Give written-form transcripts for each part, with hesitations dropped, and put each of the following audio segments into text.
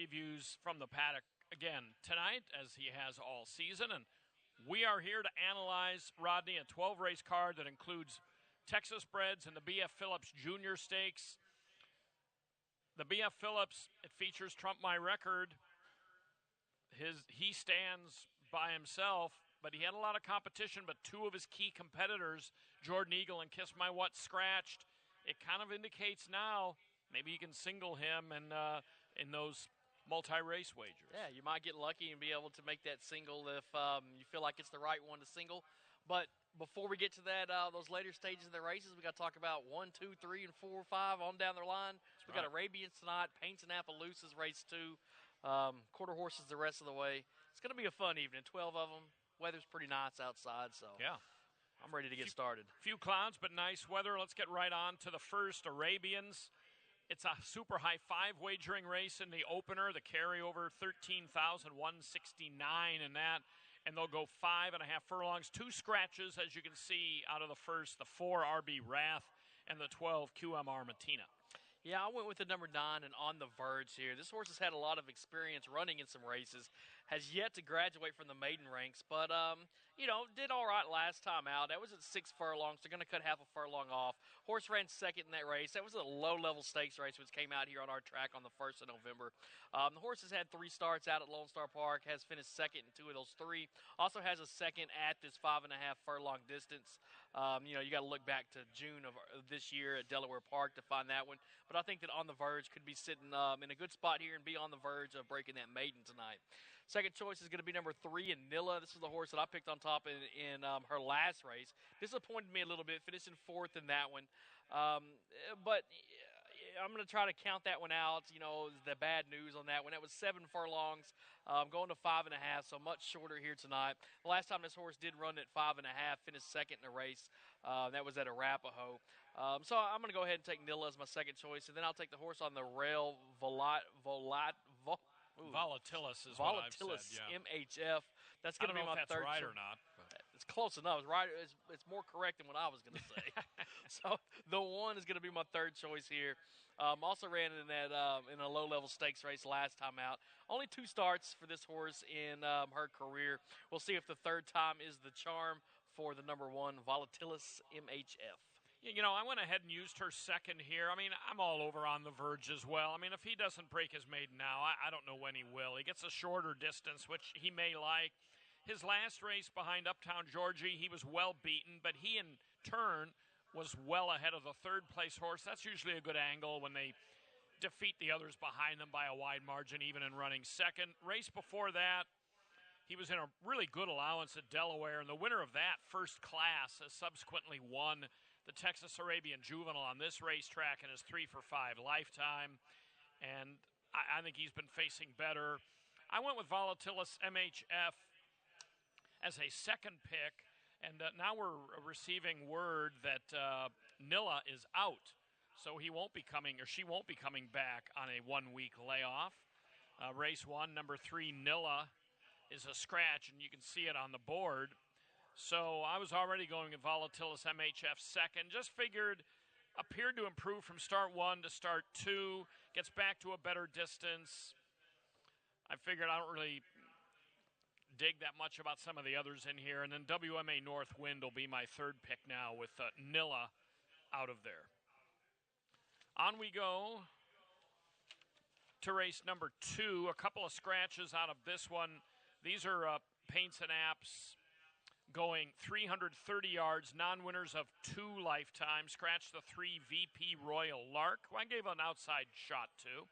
previews from the paddock again tonight, as he has all season. And we are here to analyze, Rodney, a 12-race card that includes Texas Breds and the B.F. Phillips Junior Stakes. The B.F. Phillips, it features Trump My Record. He stands by himself, but he had a lot of competition, but two of his key competitors, Jordan Eagle and Kiss My What, scratched. It kind of indicates now maybe you can single him in those multi-race wagers. Yeah, you might get lucky and be able to make that single if you feel like it's the right one to single. But before we get to that, those later stages of the races, we got to talk about 1, 2, 3, and 4, 5 on down the line. We got Arabians tonight, Paints and Appaloosas race 2, quarter horses the rest of the way. It's going to be a fun evening. 12 of them. Weather's pretty nice outside, so yeah, I'm ready to get started. Few clouds, but nice weather. Let's get right on to the first, Arabians. It's a super high 5 wagering race in the opener. The carryover 13,169 in that. And they'll go 5.5 furlongs. 2 scratches, as you can see, out of the first. The 4 RB Wrath and the 12 QM Armatina. Yeah, I went with the number 9 and On the Verge here. This horse has had a lot of experience running in some races, has yet to graduate from the maiden ranks, but, did all right last time out. That was at 6 furlongs. They're going to cut half a furlong off. Horse ran second in that race. That was a low-level stakes race, which came out here on our track on the 1st of November. The horse has had 3 starts out at Lone Star Park, has finished second in 2 of those 3. Also has a second at this 5.5 furlong distance. You got to look back to June of this year at Delaware Park to find that one. But I think that On the Verge could be sitting in a good spot here and be on the verge of breaking that maiden tonight. Second choice is going to be number 3, Nilla. This is the horse that I picked on top in her last race. Disappointed me a little bit, finishing 4th in that one. But I'm going to try to count that one out, the bad news on that one. That was 7 furlongs, going to 5.5, so much shorter here tonight. The last time this horse did run at 5.5, finished second in the race. That was at Arapahoe. So I'm going to go ahead and take Nilla as my second choice, and then I'll take the horse on the rail, Volatilis is what I've said, yeah. MHF. That's going to be my third. third right choice. or not. But. It's close enough. It's right. It's more correct than what I was going to say. So the 1 is going to be my third choice here. Also ran in that in a low-level stakes race last time out. Only 2 starts for this horse in her career. We'll see if the third time is the charm for the number 1, Volatilis MHF. I went ahead and used her second here. I mean, I'm all over On the Verge as well. I mean, if he doesn't break his maiden now, I don't know when he will. He gets a shorter distance, which he may like. His last race behind Uptown Georgie, he was well beaten, but he in turn was well ahead of the third-place horse. That's usually a good angle when they defeat the others behind them by a wide margin, even in running second. Race before that, he was in a really good allowance at Delaware, and the winner of that, First Class, has subsequently won the Texas Arabian Juvenile on this racetrack in his 3 for 5 lifetime. And I think he's been facing better. I went with Volatilis MHF as a second pick. And now we're receiving word that Nilla is out. So he won't be coming, or she won't be coming back on a 1-week layoff. Race 1, number 3, Nilla, is a scratch, and you can see it on the board. So I was already going with Volatilis MHF second. Just figured, appeared to improve from start 1 to start 2. Gets back to a better distance. I figured I don't really dig that much about some of the others in here. And then WMA Northwind will be my third pick now with Nilla out of there. On we go to race number 2. A couple of scratches out of this one. These are Paints and Apps going 330 yards, non-winners of 2 lifetimes. Scratch the 3 VP Royal Lark, who I gave an outside shot to,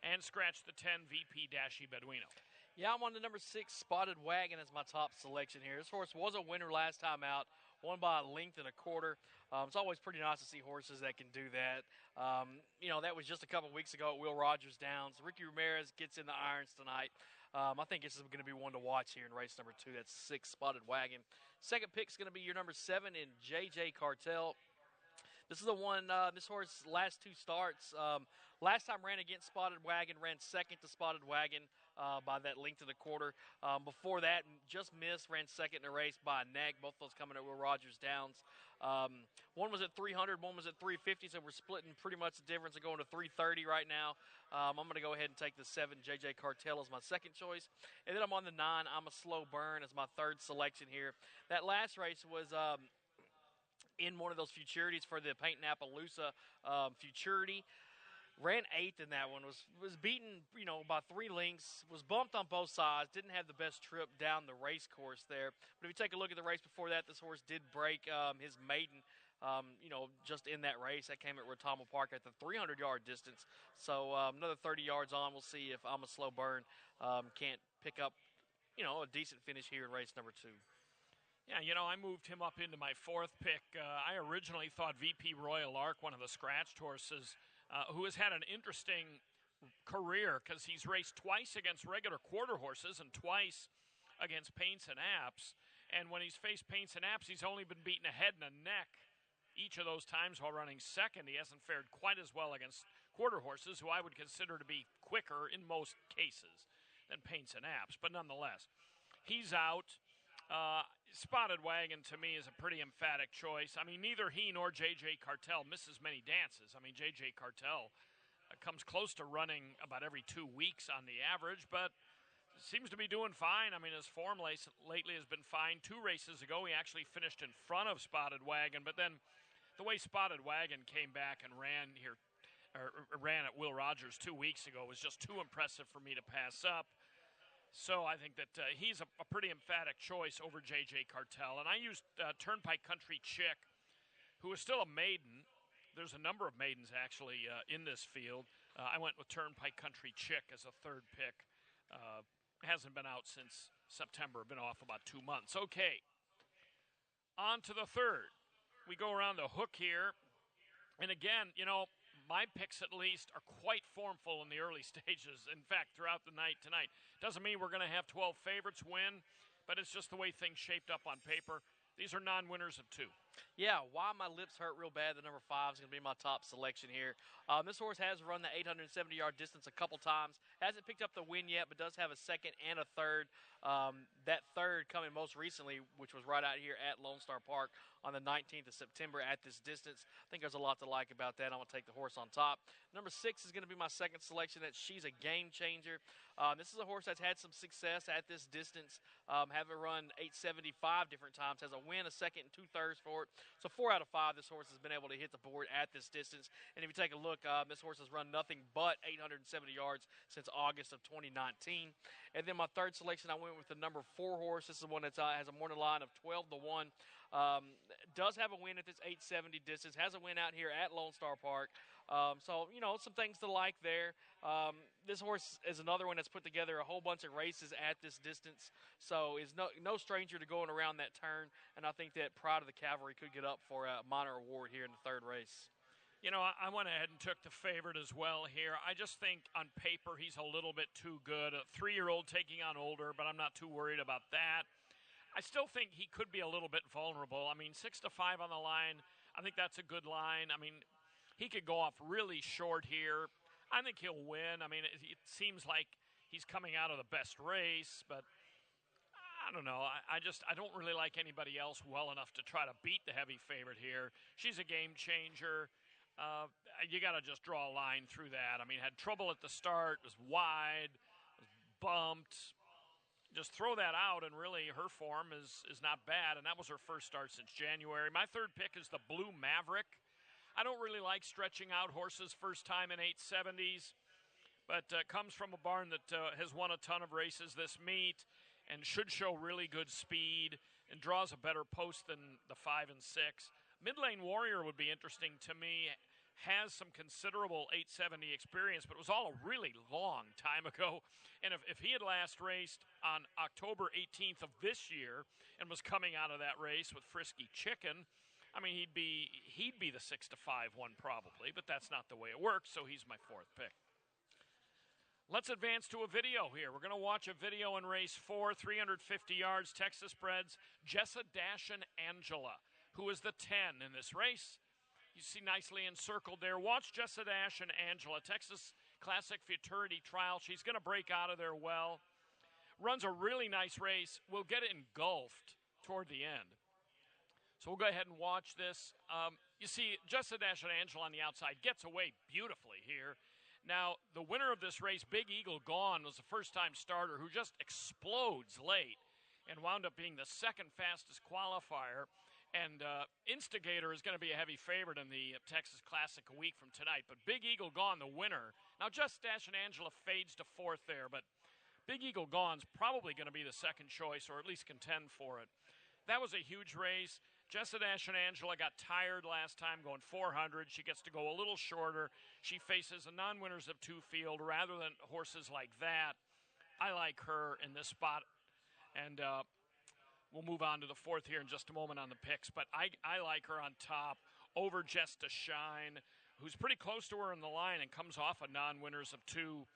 and scratch the 10 VP Dashy Beduino. Yeah, I'm on the number 6 Spotted Wagon as my top selection here. This horse was a winner last time out, won by a length and a quarter. It's always pretty nice to see horses that can do that. That was just a couple weeks ago at Will Rogers Downs. Ricky Ramirez gets in the irons tonight. I think this is going to be one to watch here in race number 2. That's 6 Spotted Wagon. Second pick is going to be your number 7 in JJ Cartel. This is the one, this horse last 2 starts. Last time ran against Spotted Wagon, ran second to Spotted Wagon by that length of the quarter. Before that, just missed, ran second in the race by a neck. Both those coming at Will Rogers Downs. One was at 300, one was at 350, so we're splitting pretty much the difference of going to 330 right now. I'm going to go ahead and take the 7, J.J. Cartel, as my second choice. And then I'm on the 9, I'm a Slow Burn, as my third selection here. That last race was in one of those futurities for the Paint Appaloosa futurity. Ran 8th in that one, was beaten, by 3 lengths, was bumped on both sides, didn't have the best trip down the race course there. But if you take a look at the race before that, this horse did break his maiden, just in that race. That came at Rotamo Park at the 300-yard distance. So another 30 yards on, we'll see if I'm a Slow Burn can't pick up, a decent finish here in race number 2. Yeah, I moved him up into my 4th pick. I originally thought VP Royal Arc, one of the scratched horses, who has had an interesting career because he's raced twice against regular quarter horses and twice against Paints and Apps. And when he's faced Paints and Apps, he's only been beaten a head and a neck each of those times while running second. He hasn't fared quite as well against quarter horses, who I would consider to be quicker in most cases than Paints and Apps. But nonetheless, he's out. Spotted Wagon, to me, is a pretty emphatic choice. I mean, neither he nor J.J. Cartel misses many dances. I mean, J.J. Cartel comes close to running about every 2 weeks on the average, but seems to be doing fine. I mean, his form lately has been fine. 2 races ago, he actually finished in front of Spotted Wagon, but then the way Spotted Wagon came back and ran at Will Rogers 2 weeks ago was just too impressive for me to pass up. So I think that he's a pretty emphatic choice over J.J. Cartel. And I used Turnpike Country Chick, who is still a maiden. There's a number of maidens, actually, in this field. I went with Turnpike Country Chick as a 3rd pick. Hasn't been out since September, been off about 2 months. Okay, on to the 3rd. We go around the hook here. And again, my picks at least are quite formful in the early stages. In fact, throughout the night tonight. Doesn't mean we're going to have 12 favorites win, but it's just the way things shaped up on paper. These are non-winners of 2. Yeah, Why My Lips Hurt Real Bad, the number 5 is going to be my top selection here. This horse has run the 870-yard distance a couple times. Hasn't picked up the win yet, but does have a 2nd and a 3rd. That 3rd coming most recently, which was right out here at Lone Star Park on the 19th of September at this distance. I think there's a lot to like about that. I'm going to take the horse on top. Number 6 is going to be my 2nd selection. That She's a Game Changer. This is a horse that's had some success at this distance. Having run 875 different times. Has a win, a 2nd, and 2/3 for it. So 4 out of 5, this horse has been able to hit the board at this distance. And if you take a look, this horse has run nothing but 870 yards since August of 2019. And then my 3rd selection, I went with the number 4 horse. This is one that has a morning line of 12-1. Does have a win at this 870 distance. Has a win out here at Lone Star Park. So, some things to like there. This horse is another one that's put together a whole bunch of races at this distance. So is no stranger to going around that turn. And I think that Pride of the Cavalry could get up for a minor award here in the 3rd race. I went ahead and took the favorite as well here. I just think on paper he's a little bit too good. A 3-year-old taking on older, but I'm not too worried about that. I still think he could be a little bit vulnerable. I mean, 6-5 on the line, I think that's a good line. I mean, he could go off really short here. I think he'll win. I mean, it seems like he's coming out of the best race, but I don't know. I don't really like anybody else well enough to try to beat the heavy favorite here. She's a game changer. You got to just draw a line through that. I mean, had trouble at the start, was wide, was bumped. Just throw that out, and really her form is not bad, and that was her first start since January. My 3rd pick is the Blue Maverick. I don't really like stretching out horses first time in 870s, but comes from a barn that has won a ton of races this meet and should show really good speed and draws a better post than the 5 and 6. Midlane Warrior would be interesting to me. Has some considerable 870 experience, but it was all a really long time ago. And if he had last raced on October 18th of this year and was coming out of that race with Frisky Chicken, I mean, he'd be the 6-5 one probably, but that's not the way it works, so he's my 4th pick. Let's advance to a video here. We're going to watch a video in race 4, 350 yards, Texas breds, Jessa Dashin Angela, who is the 10 in this race. You see nicely encircled there. Watch Jessa Dashin Angela, Texas Classic Futurity Trial. She's going to break out of there well. Runs a really nice race. Will get engulfed toward the end. So we'll go ahead and watch this. You see, Just a Dash and Angela on the outside gets away beautifully here. Now, the winner of this race, Big Eagle Gone, was a first-time starter who just explodes late and wound up being the second fastest qualifier. And Instigator is going to be a heavy favorite in the Texas Classic a week from tonight. But Big Eagle Gone, the winner. Now, Just Dash and Angela fades to fourth there, but Big Eagle Gone's probably going to be the second choice, or at least contend for it. That was a huge race. Just a Dash and Angela got tired last time going 400. She gets to go a little shorter. She faces a non-winners of two field rather than horses like that. I like her in this spot. And we'll move on to the fourth here in just a moment on the picks. But I like her on top over Just to Shine, who's pretty close to her in the line and comes off a non-winners of two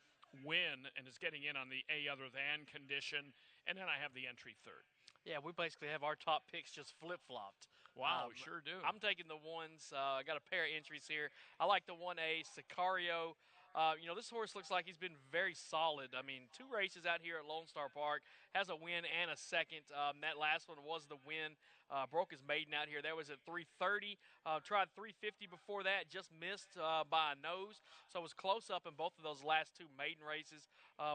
win and is getting in on the A other than condition. And then I have the entry third. Yeah, we basically have our top picks just flip-flopped. Wow, we sure do. I'm taking the ones. I got a pair of entries here. I like the 1A, Sicario. This horse looks like he's been very solid. I mean, 2 races out here at Lone Star Park, has a win and a second. That last one was the win. Broke his maiden out here. That was at 330. Tried 350 before that, just missed by a nose. So it was close up in both of those last 2 maiden races.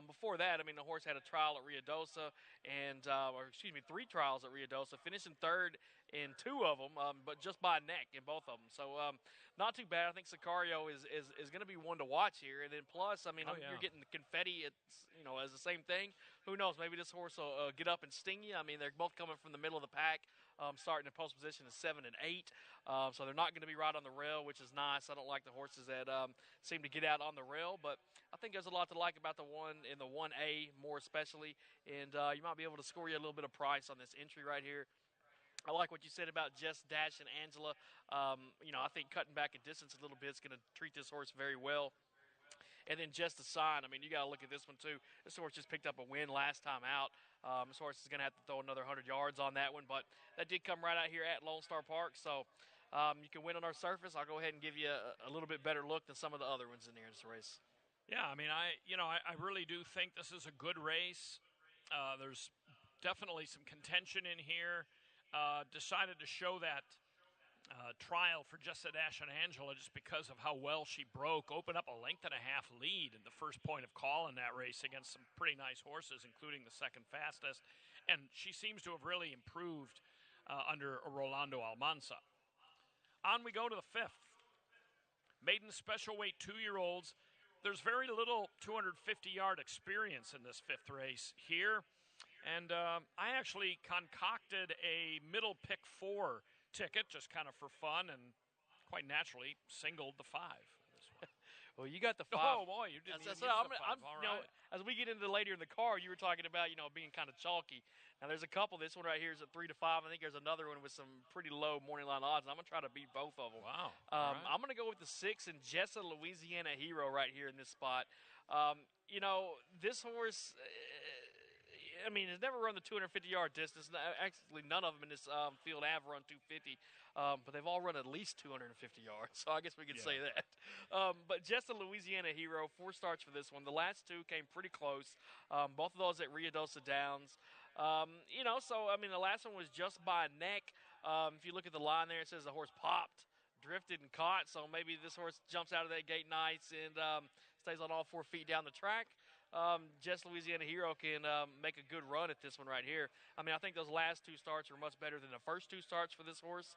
Before that, I mean, the horse had a trial at Ruidoso, and 3 trials at Ruidoso, finishing third in 2 of them, but just by a neck in both of them. So not too bad. I think Sicario is going to be one to watch here. And then plus, I mean, you're getting the confetti. It's as the same thing. Who knows? Maybe this horse will get up and sting you. I mean, they're both coming from the middle of the pack. Starting in post position is 7 and 8, so they're not going to be right on the rail, which is nice. I don't like the horses that seem to get out on the rail, but I think there's a lot to like about the one in the 1A more especially, and you might be able to score you a little bit of price on this entry right here. I like what you said about Just Dash and Angela. I think cutting back a distance a little bit is going to treat this horse very well. And then Just a Sign. I mean, you got to look at this one, too. This horse just picked up a win last time out. This horse is going to have to throw another 100 yards on that one. But that did come right out here at Lone Star Park. So you can win on our surface. I'll go ahead and give you a little bit better look than some of the other ones in here in this race. Yeah, I mean, I really do think this is a good race. There's definitely some contention in here. Decided to show that trial for Just a Dash and Angela just because of how well she broke. Opened up a length and a half lead in the first point of call in that race against some pretty nice horses, including the second fastest. And she seems to have really improved under Rolando Almanza. On we go to the fifth. Maiden special weight 2-year-olds. There's very little 250-yard experience in this fifth race here. And I actually concocted a middle pick 4 ticket just kind of for fun, and quite naturally singled the 5. Well, you got the 5. Oh boy, you didn't even use the 5. All right. As we get into later in the car, you were talking about being kind of chalky. Now there's a couple. This one right here is at 3 to 5. I think there's another one with some pretty low morning line odds. And I'm gonna try to beat both of them. Wow. Right. I'm gonna go with the 6 and Jessa Louisiana Hero right here in this spot. This horse. I mean, has never run the 250-yard distance. Actually, none of them in this field have run 250, but they've all run at least 250 yards, so I guess we could say that. But just a Louisiana Hero, 4 starts for this one. The last 2 came pretty close, both of those at Ruidoso Downs. So, I mean, the last one was just by a neck. If you look at the line there, it says the horse popped, drifted, and caught, so maybe this horse jumps out of that gate nice and stays on all 4 feet down the track. Just Louisiana Hero can make a good run at this one right here. I mean, I think those last 2 starts were much better than the first 2 starts for this horse.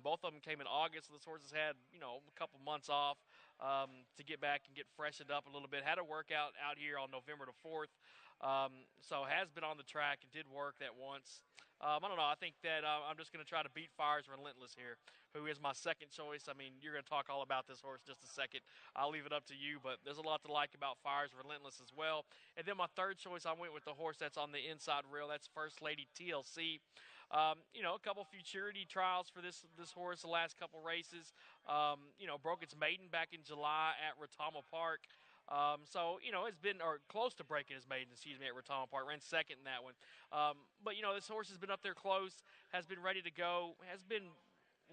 Both of them came in August, so this horse has had, a couple months off to get back and get freshened up a little bit. Had a workout out here on November the 4th, so has been on the track and did work that once. I don't know. I think that I'm just going to try to beat Fires Relentless here, who is my second choice. I mean, you're going to talk all about this horse in just a second. I'll leave it up to you, but there's a lot to like about Fires Relentless as well. And then my third choice, I went with the horse that's on the inside rail. That's First Lady TLC. A couple futurity trials for this horse the last couple races. Broke its maiden back in July at Retama Park. It's been close to breaking his maiden, at Retama Park. Ran second in that one. But this horse has been up there close, has been ready to go, has been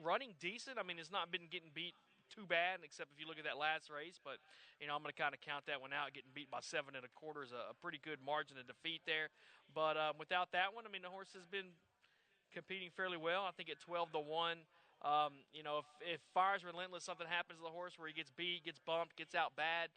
running decent. I mean, it's not been getting beat too bad, except if you look at that last race. But, I'm going to kind of count that one out. Getting beat by 7 1/4 is a pretty good margin of defeat there. But without that one, I mean, the horse has been competing fairly well. I think at 12-1. If Fire's Relentless, something happens to the horse where he gets beat, gets bumped, gets out bad,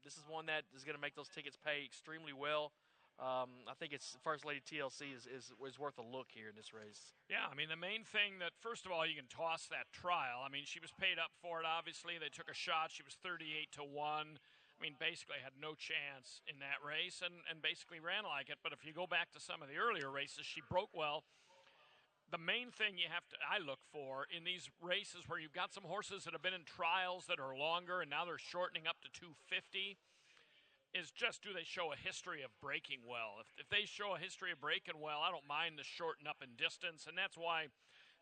this is one that is going to make those tickets pay extremely well. I think it's First Lady TLC is worth a look here in this race. Yeah, I mean, the main thing that, first of all, you can toss that trial. I mean, she was paid up for it, obviously. They took a shot. She was 38-1. I mean, basically had no chance in that race and basically ran like it. But if you go back to some of the earlier races, she broke well. The main thing I look for in these races where you've got some horses that have been in trials that are longer and now they're shortening up to 250 is just, do they show a history of breaking well? If they show a history of breaking well, I don't mind the shorten up in distance, and that's why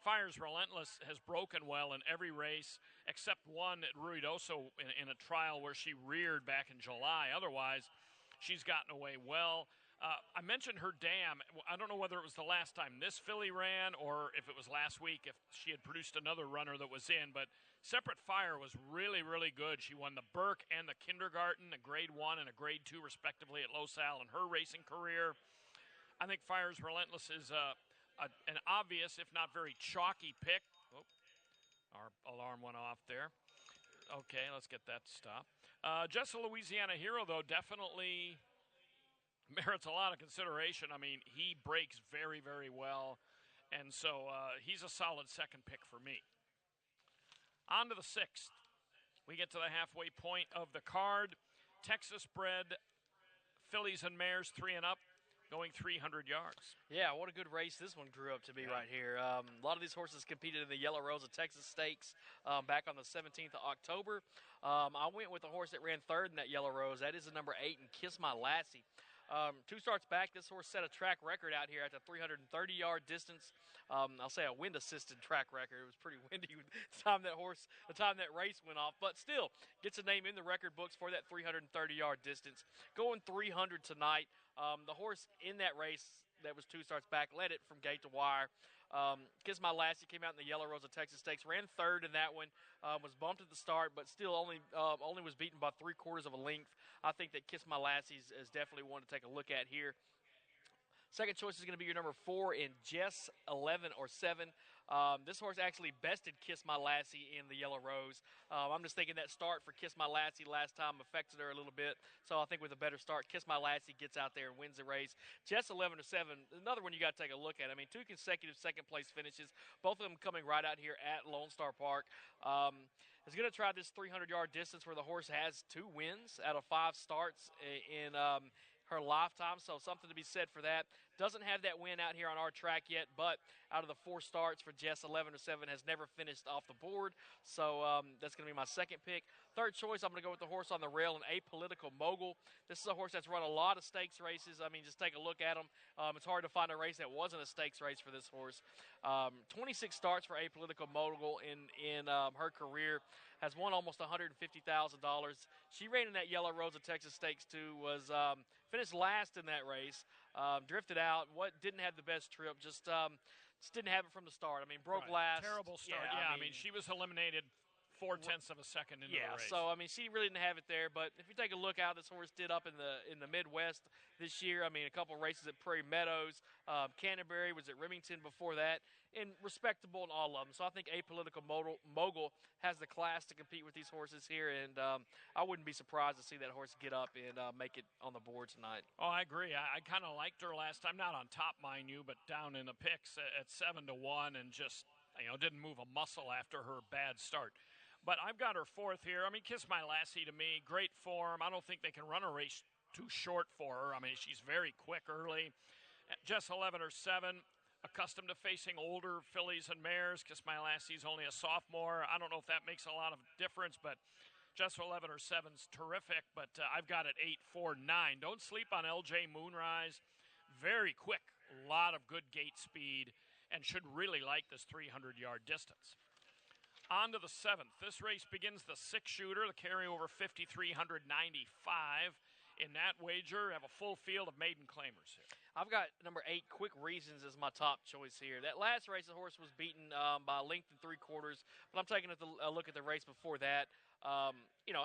Fire's Relentless has broken well in every race except one at Ruidoso in a trial where she reared back in July. Otherwise, she's gotten away well. I mentioned her dam. I don't know whether it was the last time this filly ran or if it was last week, if she had produced another runner that was in. But Separate Fire was really, really good. She won the Burke and the Kindergarten, a Grade 1 and a Grade 2, respectively, at Los Al in her racing career. I think Fire's Relentless is an obvious, if not very chalky pick. Oh, our alarm went off there. Okay, let's get that stopped. Just a Louisiana Hero, though, definitely merits a lot of consideration. I mean, he breaks very, very well, and so he's a solid second pick for me. On to the 6th. We get to the halfway point of the card. Texas-bred fillies and mares, 3 and up, going 300 yards. Yeah, what a good race this one grew up to be right here. A lot of these horses competed in the Yellow Rose of Texas Stakes back on the 17th of October. I went with the horse that ran third in that Yellow Rose. That is the number 8, and Kiss My Lassie. 2 starts back, this horse set a track record out here at the 330-yard distance. I'll say a wind-assisted track record. It was pretty windy the time that race went off, but still gets a name in the record books for that 330-yard distance. Going 300 tonight. The horse in that race that was 2 starts back led it from gate to wire. Kiss My Lassie came out in the Yellow Rose of Texas Stakes, ran third in that one, was bumped at the start, but still only was beaten by 3/4 of a length. I think that Kiss My Lassie is definitely one to take a look at here. Second choice is going to be your number 4 in Jess 11 or 7. This horse actually bested Kiss My Lassie in the Yellow Rose. I'm just thinking that start for Kiss My Lassie last time affected her a little bit. So I think with a better start, Kiss My Lassie gets out there and wins the race. Jess 11 or 7, another one you got to take a look at. I mean, 2 consecutive second-place finishes, both of them coming right out here at Lone Star Park. Is going to try this 300-yard distance where the horse has 2 wins out of 5 starts in her lifetime, so something to be said for that. Doesn't have that win out here on our track yet, but out of the 4 starts for Jess 11 or 7 has never finished off the board, so that's going to be my second pick. Third choice, I'm going to go with the horse on the rail, an Apolitical Mogul. This is a horse that's run a lot of stakes races. I mean, just take a look at him. It's hard to find a race that wasn't a stakes race for this horse. 26 starts for Apolitical Mogul in her career. Has won almost $150,000. She ran in that Yellow Rose of Texas Stakes too. Was finished last in that race. Drifted out. Didn't have the best trip. Just didn't have it from the start. I mean, broke last. Terrible start. Yeah, I mean, she was eliminated 0.4 of a second into the race. So I mean, she really didn't have it there. But if you take a look how this horse did up in the Midwest this year, I mean, a couple of races at Prairie Meadows, Canterbury, was at Remington before that, and respectable in all of them. So I think Apolitical Mogul has the class to compete with these horses here, and I wouldn't be surprised to see that horse get up and make it on the board tonight. Oh, I agree. I kind of liked her last time, not on top, mind you, but down in the picks at 7-1, and just didn't move a muscle after her bad start. But I've got her 4th here. I mean, Kiss My Lassie to me, great form. I don't think they can run a race too short for her. I mean, she's very quick early. Just 11 or 7, accustomed to facing older fillies and mares. Kiss My Lassie's only a sophomore. I don't know if that makes a lot of difference, but just 11 or 7's terrific. But I've got it 8, 4, 9. Don't sleep on LJ Moonrise. Very quick, a lot of good gate speed, and should really like this 300-yard distance. On to the 7th. This race begins the 6-shooter, the carryover 5,395. In that wager, have a full field of maiden claimers here. I've got number 8, Quick Reasons, as my top choice here. That last race, the horse was beaten by a length and 3/4, but I'm taking a look at the race before that.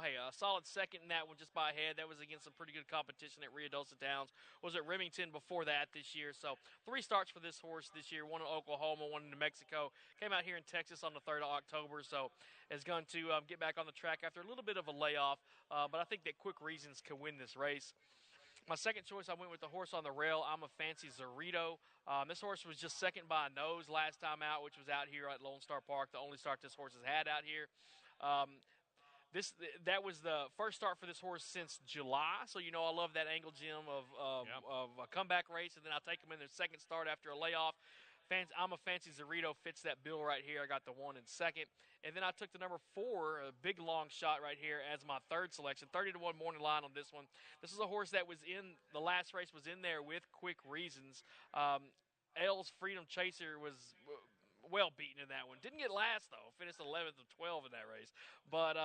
Hey, a solid second in that one just by a head. That was against some pretty good competition at Ruidoso Towns. Was at Remington before that this year. So 3 starts for this horse this year, one in Oklahoma, one in New Mexico. Came out here in Texas on the 3rd of October, so is going to get back on the track after a little bit of a layoff. But I think that Quick Reasons can win this race. My second choice, I went with the horse on the rail. I'm a Fancy Zorito. This horse was just second by a nose last time out, which was out here at Lone Star Park, the only start this horse has had out here. That was the first start for this horse since July, so I love that angle, Jim, of a comeback race, and then I'll take them in their second start after a layoff. I'm a Fancy Zorito fits that bill right here. I got the 1 in second. And then I took the number 4, a big long shot right here, as my third selection. 30-1 morning line on this one. This is a horse that was in the last race, was in there with Quick Reasons. L's Freedom Chaser was well beaten in that one. Didn't get last though. Finished 11th of 12 in that race. But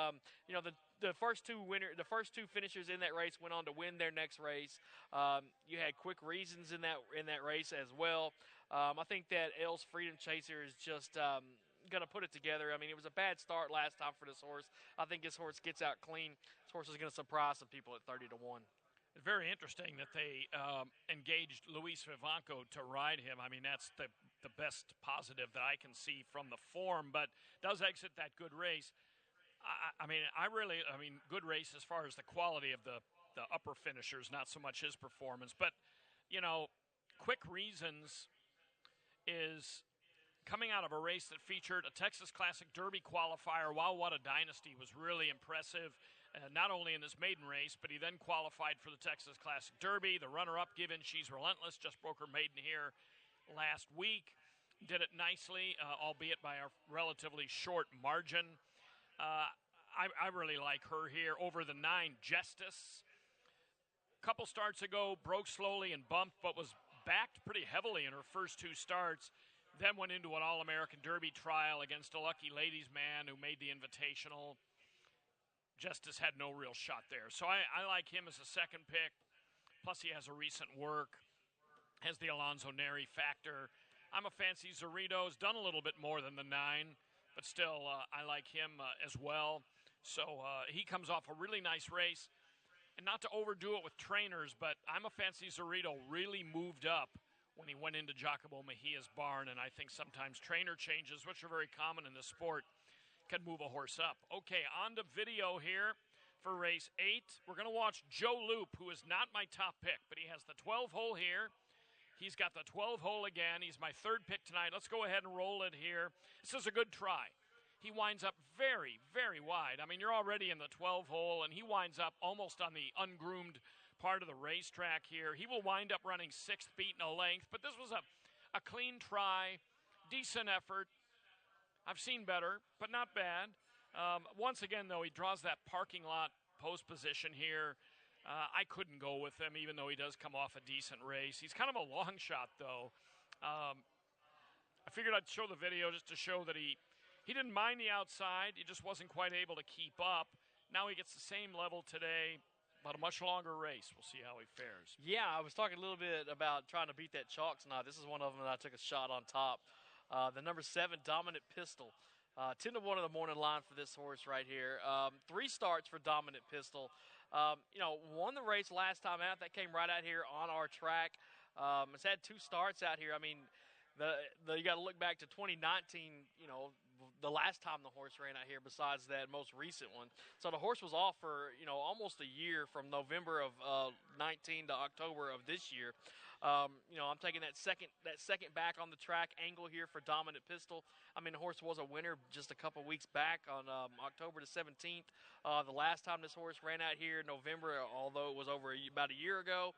the first two finishers in that race went on to win their next race. You had Quick Reasons in that race as well. I think that L's Freedom Chaser is just going to put it together. I mean, it was a bad start last time for this horse. I think this horse gets out clean. This horse is going to surprise some people at 30-1. It's very interesting that they engaged Luis Vivanco to ride him. I mean, that's the best positive that I can see from the form, but does exit that good race. I mean, good race as far as the quality of the upper finishers, not so much his performance. But, Quick Reasons is coming out of a race that featured a Texas Classic Derby qualifier. Wow, what a dynasty. Was really impressive, not only in this maiden race, but he then qualified for the Texas Classic Derby. The runner-up given, She's Relentless, just broke her maiden here last week. Did it nicely, albeit by a relatively short margin. I really like her here. Over the 9, Justice. A couple starts ago, broke slowly and bumped, but was backed pretty heavily in her first 2 starts. Then went into an All-American Derby trial against a Lucky Ladies man who made the Invitational. Justice had no real shot there. So I like him as a second pick. Plus he has a recent work. Has the Alonzo Neri factor. I'm a Fancy Zorito. Has done a little bit more than the 9. But still, I like him as well. So he comes off a really nice race. And not to overdo it with trainers, but I'm a Fancy Zorito really moved up when he went into Giacomo Mejia's barn, and I think sometimes trainer changes, which are very common in this sport, can move a horse up. Okay, on to video here for race 8. We're going to watch Joe Loop, who is not my top pick, but he has the 12 hole here. He's got the 12 hole again. He's my third pick tonight. Let's go ahead and roll it here. This is a good try. He winds up very, very wide. I mean, you're already in the 12 hole, and he winds up almost on the ungroomed part of the racetrack here. He will wind up running 6th, beating a length, but this was a clean try, decent effort. I've seen better, but not bad. Once again, though, he draws that parking lot post position here. I couldn't go with him, even though he does come off a decent race. He's kind of a long shot, though. I figured I'd show the video just to show that he didn't mind the outside. He just wasn't quite able to keep up. Now he gets the same level today, but a much longer race. We'll see how he fares. Yeah, I was talking a little bit about trying to beat that chalk tonight. This is one of them that I took a shot on top. The number 7, Dominant Pistol. 10-1 in the morning line for this horse right here. 3 starts for Dominant Pistol. Won the race last time out. That came right out here on our track. It's had 2 starts out here. I mean, you got to look back to 2019, the last time the horse ran out here besides that most recent one. So the horse was off for, almost a year from November of 19 to October of this year. I'm taking that second back on the track angle here for Dominant Pistol. I mean, the horse was a winner just a couple weeks back on October the 17th. The last time this horse ran out here in November, although it was about a year ago,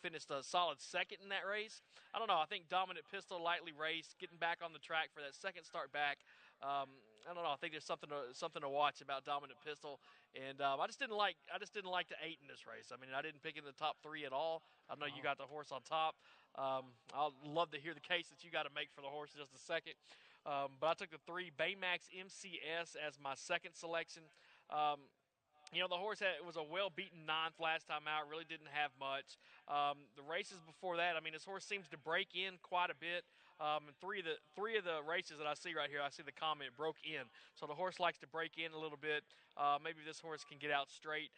finished a solid second in that race. I don't know. I think Dominant Pistol lightly raced, getting back on the track for that second start back. I don't know. I think there's something to watch about Dominant Pistol, and I just didn't like the 8 in this race. I mean, I didn't pick in the top 3 at all. I know you got the horse on top. I'll love to hear the case that you got to make for the horse in just a second. But I took the 3 Baymax MCS as my second selection. The horse was a well-beaten ninth last time out. Really didn't have much. The races before that, this horse seems to break in quite a bit. And three of the races that I see right here, I see the comment broke in. So the horse likes to break in a little bit. Maybe this horse can get out straight.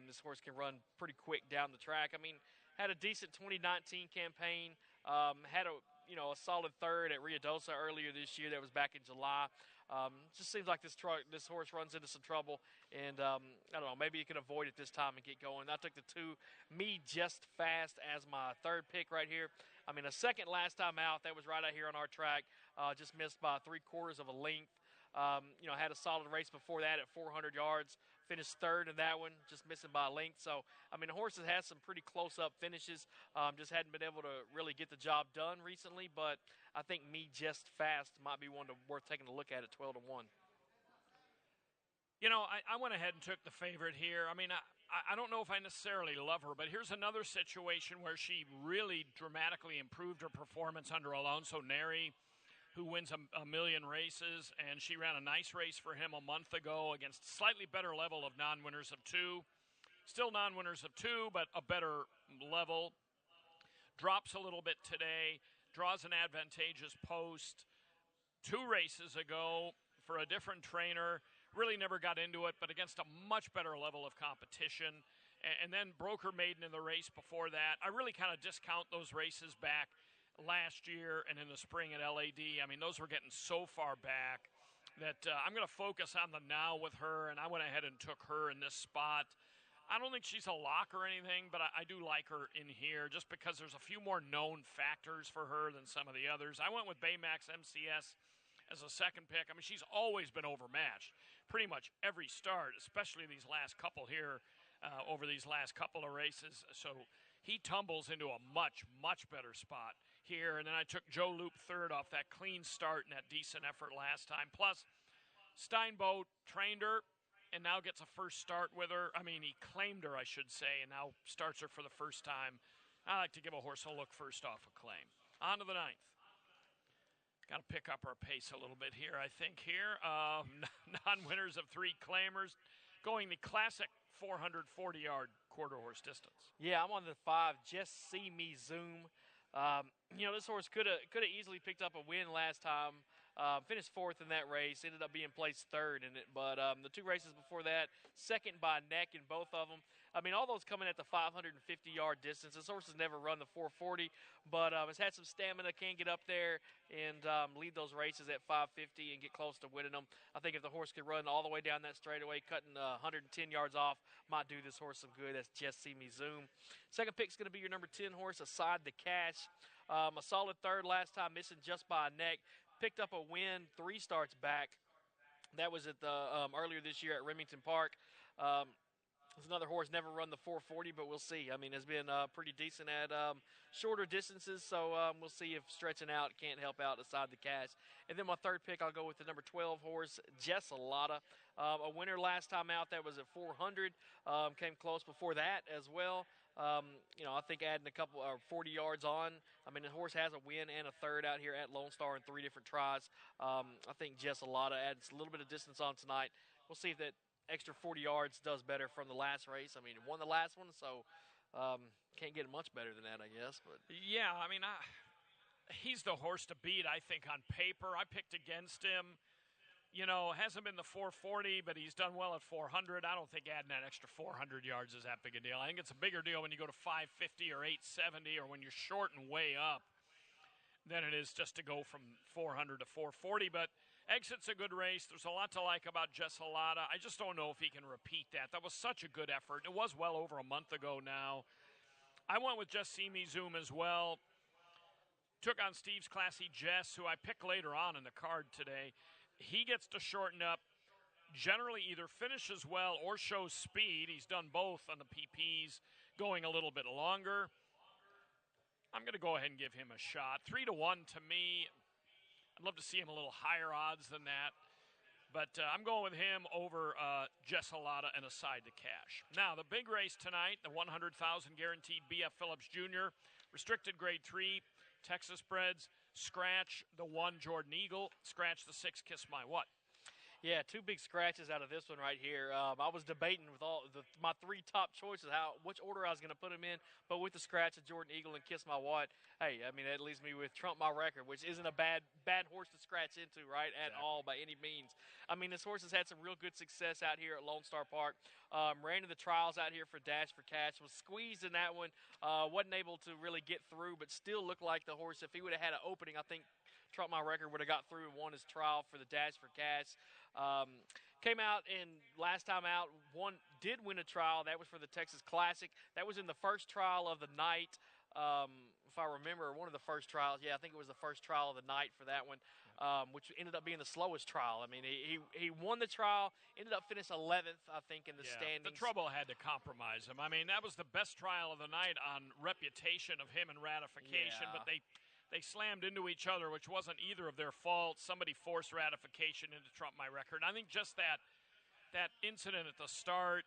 This horse can run pretty quick down the track. Had a decent 2019 campaign. Had a solid third at Ruidoso earlier this year. That was back in July. Just seems like this horse runs into some trouble, and I don't know, maybe you can avoid it this time and get going. I took the 2 Me Just Fast as my third pick right here. A second last time out, that was right out here on our track, just missed by 3/4 of a length. Had a solid race before that at 400 yards. Finished third in that one, just missing by a length. So, the horse has had some pretty close-up finishes. Just hadn't been able to really get the job done recently. But I think Me Just Fast might be one worth taking a look at 12-1. I went ahead and took the favorite here. I don't know if I necessarily love her, but here's another situation where she really dramatically improved her performance under Alonso Neri, who wins a million races, and she ran a nice race for him a month ago against a slightly better level of non-winners of 2. Still non-winners of 2, but a better level. Drops a little bit today, draws an advantageous post. 2 races ago for a different trainer, really never got into it, but against a much better level of competition. And then broke her maiden in the race before that. I really kind of discount those races back last year and in the spring at LAD. Those were getting so far back that I'm going to focus on the now with her, and I went ahead and took her in this spot. I don't think she's a lock or anything, but I do like her in here just because there's a few more known factors for her than some of the others. I went with Baymax MCS as a second pick. She's always been overmatched pretty much every start, especially these last couple here over these last couple of races. So he tumbles into a much, much better spot here. And then I took Joe Loop third off that clean start and that decent effort last time. Plus, Steinboat trained her and now gets a first start with her. He claimed her, I should say, and now starts her for the first time. I like to give a horse a look first off a claim. On to the 9th. Got to pick up our pace a little bit here, I think, here. Non-winners of 3 claimers, going the classic 440-yard quarter horse distance. Yeah, I'm on the 5, Just See Me Zoom. This horse could have easily picked up a win last time. Finished 4th in that race, ended up being placed 3rd in it. But the 2 races before that, second by neck in both of them. All those coming at the 550-yard distance. This horse has never run the 440, but has had some stamina, can get up there and lead those races at 550 and get close to winning them. I think if the horse could run all the way down that straightaway, cutting 110 yards off, might do this horse some good. That's Just See Me Zoom. Second pick is going to be your number 10 horse, Aside the Cash. A solid third last time, missing just by a neck. Picked up a win 3 starts back. That was at the earlier this year at Remington Park. There's another horse, never run the 440, but we'll see. Has been pretty decent at shorter distances, so we'll see if stretching out can't help out Aside the Cash. And then my third pick, I'll go with the number 12 horse, Jessalata. A winner last time out, that was at 400. Came close before that as well. I think adding a couple 40 yards on. The horse has a win and a third out here at Lone Star in 3 different tries. I think Jessalata adds a little bit of distance on tonight. We'll see if that extra 40 yards does better from the last race. It won the last one, so can't get much better than that, I guess. But yeah, he's the horse to beat, I think, on paper. I picked against him. Hasn't been the 440, but he's done well at 400. I don't think adding that extra 400 yards is that big a deal. I think it's a bigger deal when you go to 550 or 870 or when you're short and way up than it is just to go from 400 to 440. But Exit's a good race. There's a lot to like about Jessalata. I just don't know if he can repeat that. That was such a good effort. It was well over a month ago now. I went with Just See Me Zoom as well. Took on Steve's Classy Jess, who I picked later on in the card today. He gets to shorten up, generally either finishes well or shows speed. He's done both on the PPs, going a little bit longer. I'm going to go ahead and give him a shot. 3-1 to me. I'd love to see him a little higher odds than that. But I'm going with him over Jessalata and Aside the Cash. Now, the big race tonight, the 100,000 guaranteed BF Phillips Jr., restricted grade 3, Texas breds, scratch the 1 Jordan Eagle, scratch the 6 Kiss My What. Yeah, two big scratches out of this one right here. I was debating with my three top choices which order I was going to put them in, but with the scratch of Jordan Eagle and Kiss My Watt, hey, I mean that leaves me with Trump My Record, which isn't a bad horse to scratch into, right, at all by any means. I mean, this horse has had some real good success out here at Lone Star Park. Ran to the trials out here for Dash for Cash, was squeezed in that one, wasn't able to really get through, but still looked like the horse. If he would have had an opening, I think Trump My Record would have got through and won his trial for the Dash for Cash. Came out and last time out, did win a trial. That was for the Texas Classic. That was in the first trial of the night. If I remember, one of the first trials. Yeah, I think it was the first trial of the night for that one, which ended up being the slowest trial. I mean, he won the trial, ended up finishing 11th, I think, in the standings. The trouble had to compromise him. I mean, that was the best trial of the night on reputation of him and ratification, but they slammed into each other, which wasn't either of their fault. Somebody forced ratification into Trump My Record. I think just that incident at the start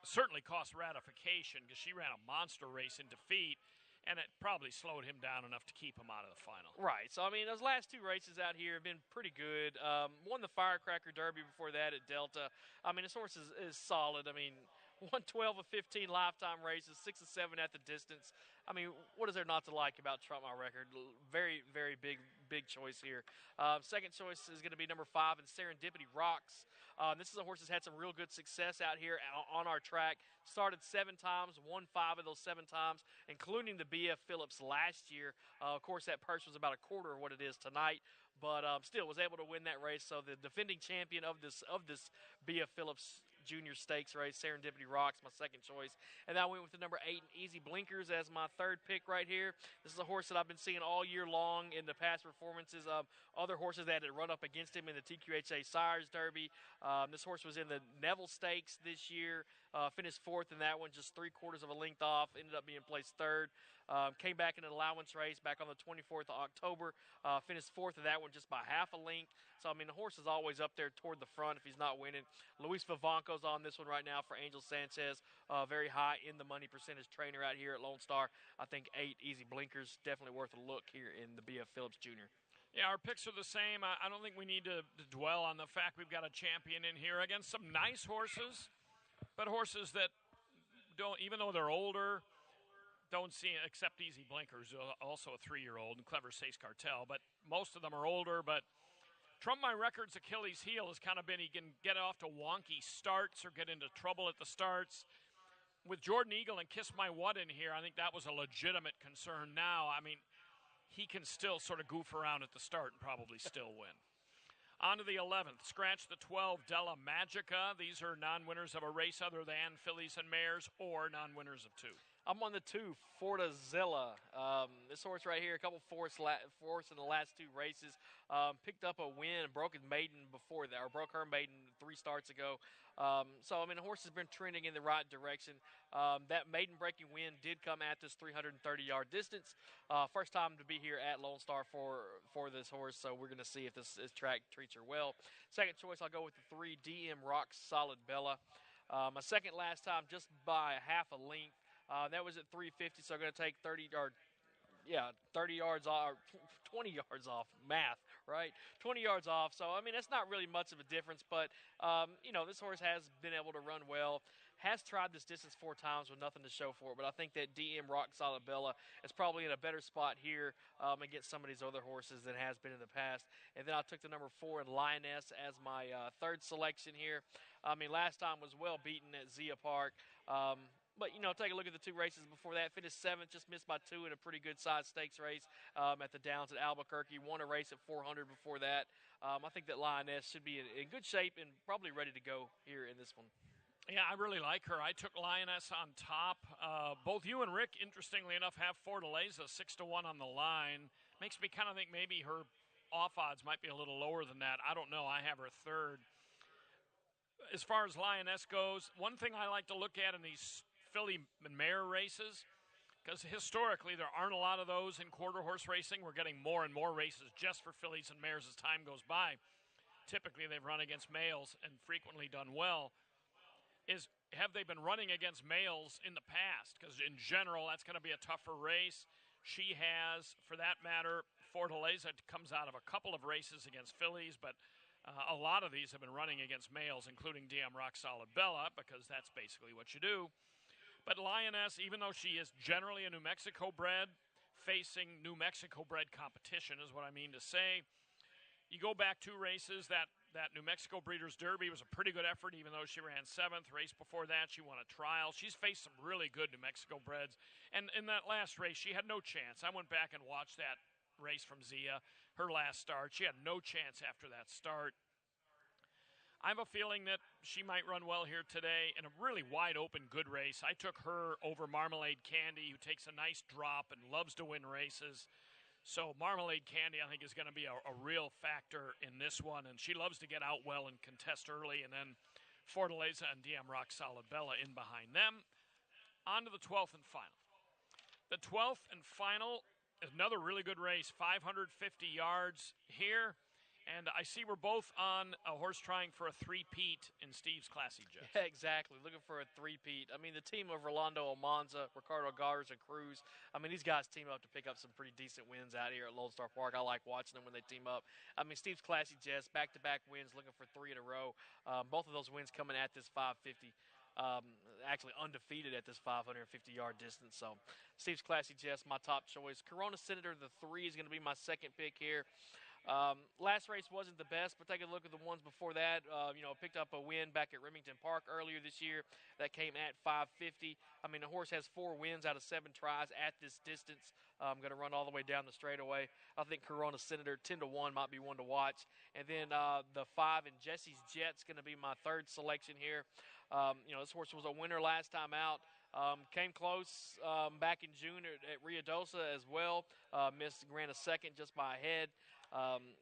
certainly cost ratification because she ran a monster race in defeat, and it probably slowed him down enough to keep him out of the final. Right. So, I mean, those last two races out here have been pretty good. Won the Firecracker Derby before that at Delta. I mean, this horse is solid. I mean, won 12 of 15 lifetime races, 6 of 7 at the distance. I mean, what is there not to like about Trump My Record? Very, very big choice here. Second choice is going to be number 5 in Serendipity Rocks. This is a horse that's had some real good success out here on our track. Started 7 times, won 5 of those 7 times, including the B.F. Phillips last year. Of course, that purse was about a quarter of what it is tonight, but still was able to win that race. So the defending champion of this B.F. Phillips Junior Stakes race, Serendipity Rocks, my second choice. And then I went with the number 8, Easy Blinkers, as my third pick right here. This is a horse that I've been seeing all year long in the past performances of other horses that had run up against him in the TQHA Sires Derby. This horse was in the Neville Stakes this year, finished 4th in that one, just 3/4 of a length off, ended up being placed 3rd. Came back in an allowance race back on the 24th of October, finished 4th of that one just by half a length. So, I mean, the horse is always up there toward the front if he's not winning. Luis Vivanco's on this one right now for Angel Sanchez. Very high in the money percentage trainer out here at Lone Star. I think 8 Easy Blinkers, definitely worth a look here in the B.F. Phillips Jr. Yeah, our picks are the same. I don't think we need to dwell on the fact we've got a champion in here against some nice horses, but horses that don't, even though they're older, don't see, except Easy Blinkers, also a 3-year-old, and Clever Sace Cartel, but most of them are older. But Trump My Record's Achilles heel has kind of been he can get off to wonky starts or get into trouble at the starts. With Jordan Eagle and Kiss My Watt in here, I think that was a legitimate concern. Now, I mean, he can still sort of goof around at the start and probably still win. On to the 11th, scratch the 12, Della Magica. These are non-winners of a race other than fillies and mares or non-winners of 2. I'm on the 2, Fortazilla. This horse right here, a couple fourths in the last 2 races. Picked up a win, broke his maiden before that, or broke her maiden 3 starts ago. So, I mean, the horse has been trending in the right direction. That maiden-breaking win did come at this 330-yard distance. First time to be here at Lone Star for this horse, so we're going to see if this track treats her well. Second choice, I'll go with the 3, DM Rock Solid Bella. My second last time, just by half a length. That was at 350, so I'm going to take 30 yards off, 20 yards off, math, right? 20 yards off. So, I mean, that's not really much of a difference, but, this horse has been able to run well, has tried this distance 4 times with nothing to show for it, but I think that DM Rock Solid Bella is probably in a better spot here against some of these other horses than has been in the past. And then I took the number 4 in Lioness as my third selection here. I mean, last time was well beaten at Zia Park. But, take a look at the 2 races before that. Finished 7th, just missed by 2 in a pretty good-sized stakes race at the Downs at Albuquerque. Won a race at 400 before that. I think that Lioness should be in good shape and probably ready to go here in this one. Yeah, I really like her. I took Lioness on top. Both you and Rick, interestingly enough, have Fortaleza 6-1 on the line. Makes me kind of think maybe her off odds might be a little lower than that. I don't know. I have her third. As far as Lioness goes, one thing I like to look at in these filly and mare races, because historically there aren't a lot of those in quarter horse racing. We're getting more and more races just for fillies and mares as time goes by. Typically they've run against males and frequently done well. Have they been running against males in the past? Because in general that's going to be a tougher race. She has, for that matter, Fortaleza comes out of a couple of races against fillies, but A lot of these have been running against males, including DM Rock Solid Bella, because that's basically what you do. But Lioness, even though she is generally a New Mexico bred, facing New Mexico bred competition is what I mean to say. You go back 2 races, that New Mexico Breeders' Derby was a pretty good effort, even though she ran 7th. Race before that, she won a trial. She's faced some really good New Mexico breds. And in that last race, she had no chance. I went back and watched that race from Zia, her last start. She had no chance after that start. I have a feeling that she might run well here today in a really wide-open good race. I took her over Marmalade Candy, who takes a nice drop and loves to win races. So Marmalade Candy, I think, is going to be a real factor in this one, and she loves to get out well and contest early, and then Fortaleza and DM Rock Solid Bella in behind them. On to the 12th and final. The 12th and final is another really good race, 550 yards here. And I see we're both on a horse trying for a three-peat in Steve's Classy Jets. Yeah, exactly. Looking for a three-peat. I mean, the team of Rolando Almanza, Ricardo Garza Cruz, I mean, these guys team up to pick up some pretty decent wins out here at Lone Star Park. I like watching them when they team up. I mean, Steve's Classy Jets, back-to-back wins, looking for 3 in a row. Both of those wins coming at this 550. Actually undefeated at this 550-yard distance. So Steve's Classy Jets, my top choice. Corona Senator, the 3 is going to be my second pick here. Last race wasn't the best, but take a look at the ones before that. Picked up a win back at Remington Park earlier this year that came at 550. I mean, the horse has 4 wins out of 7 tries at this distance. I'm going to run all the way down the straightaway. I think Corona Senator 10-1 might be one to watch. And then the 5 and Jesse's Jet's going to be my third selection here. This horse was a winner last time out. Came close back in June at Ruidoso as well. Ran a second just by a head.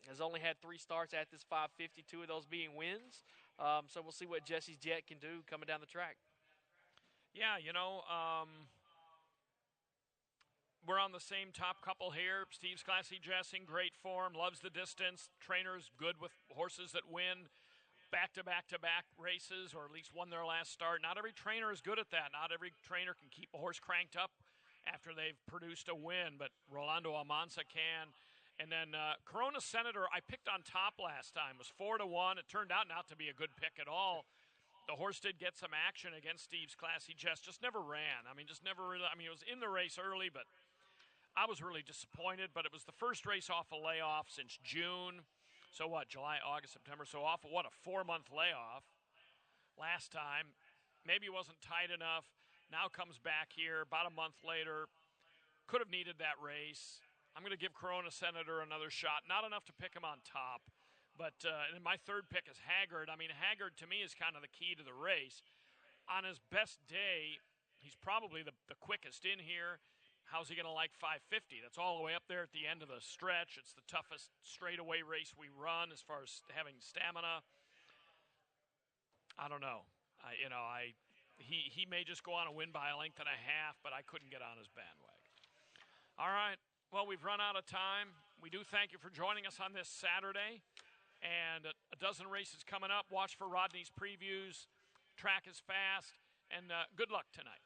Has only had 3 starts at this 550, 2 of those being wins. So we'll see what Jesse's Jet can do coming down the track. Yeah, we're on the same top couple here. Steve's Classy Jets in great form, loves the distance. Trainer's good with horses that win back-to-back-to-back races, or at least won their last start. Not every trainer is good at that. Not every trainer can keep a horse cranked up after they've produced a win, but Rolando Almanza can. And then Corona Senator, I picked on top last time. It was 4-1. It turned out not to be a good pick at all. The horse did get some action against Steve's Classy Jets, just never ran. It was in the race early, but I was really disappointed. But it was the first race off a layoff since June. So what, July, August, September, so off, what, a 4-month layoff last time. Maybe it wasn't tight enough. Now comes back here about a month later. Could have needed that race. I'm going to give Corona Senator another shot. Not enough to pick him on top. But and my third pick is Haggard. I mean, Haggard to me is kind of the key to the race. On his best day, he's probably the quickest in here. How's he going to like 550? That's all the way up there at the end of the stretch. It's the toughest straightaway race we run as far as having stamina. I don't know. He may just go on a win by a length and a half, but I couldn't get on his bandwagon. All right. Well, we've run out of time. We do thank you for joining us on this Saturday. And a dozen races coming up. Watch for Rodney's previews. Track is fast. And good luck tonight.